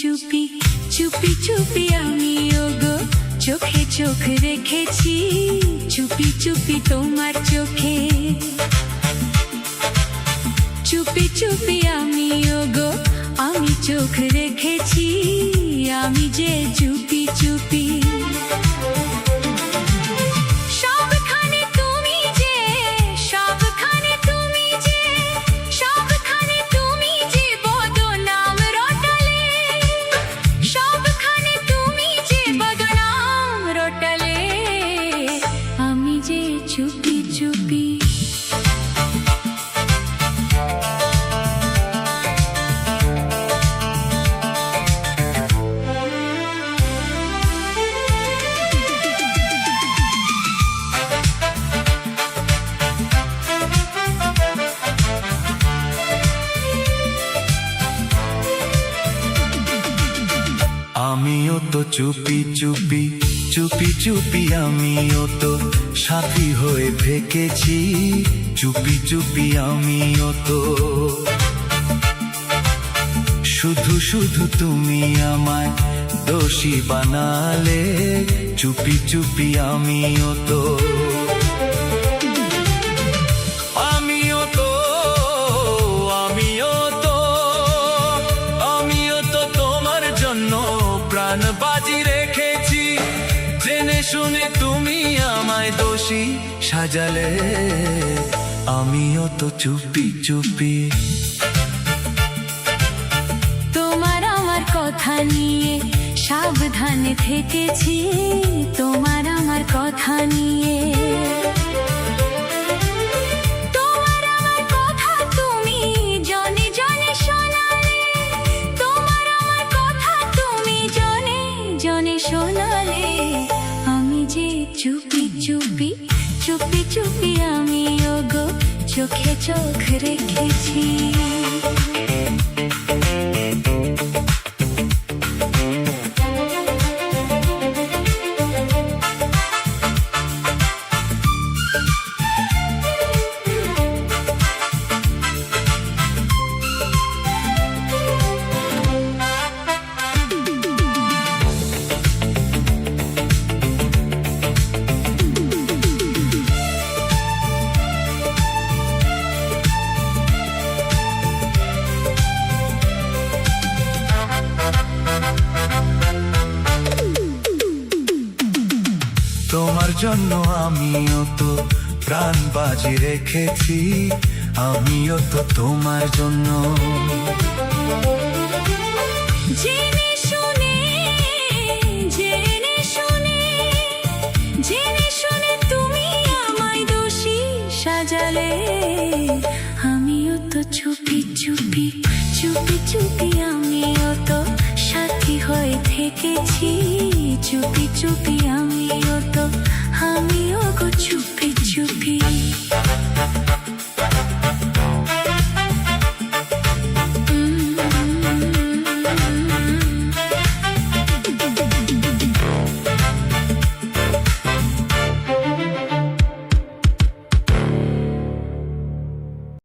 চুপি চুপি চুপি আমি ওগো চোখে চোখ রেখেছি, চুপি চুপি তোমার চোখে। চুপি চুপি আমি ওগো আমি চোখ রেখেছি, আমি যে চুপি চুপি। সবখানে তুমি যে, সবখানে তুমি যে, সবখানে তুমি যে বদনাম রটালে, সবখানে তুমি যে বদনাম রটালে, আমি যে চুপি চুপি। আমিও তো চুপি চুপি চুপি চুপি আমিও তো সাথী হয়ে থেকেছি, চুপি চুপি আমিও তো। শুধু শুধু তুমি আমায় দোষী বানালে, চুপি চুপি আমিও তো। আমিও তো আমিও তো আমিও তো তোমার জন্য প্রাণ বাজি রেখেছি, জেনে শুনে তুমি আমায় দোষী সাজালে, আমিও তো চুপি চুপি। তোমার আমার কথা নিয়ে সাবধানে থেকেছি, তোমার আমার কথা নিয়ে। তোমার আমার কথা তুমি জনে জনে শোনালে, তোমার আমার কথা তুমি জনে জনে শোনালে, আমি যে চুপি চুপি চুপি চুপি আমি ওগো চোখে চোখ রেখেছি। তোমার জন্য আমিও তো প্রাণ বাজি রেখেছি, আমিও তো তোমার জন্য। জেনে শুনে জেনে শুনে জেনে শুনে তুমি আমায় দোষী সাজালে, আমিও তো চুপি চুপি চুপি চুপি আমিও তো সাথী হয়ে থেকেছি, চুপি চুপি আমিও তো আমিও গো চুপি চুপি।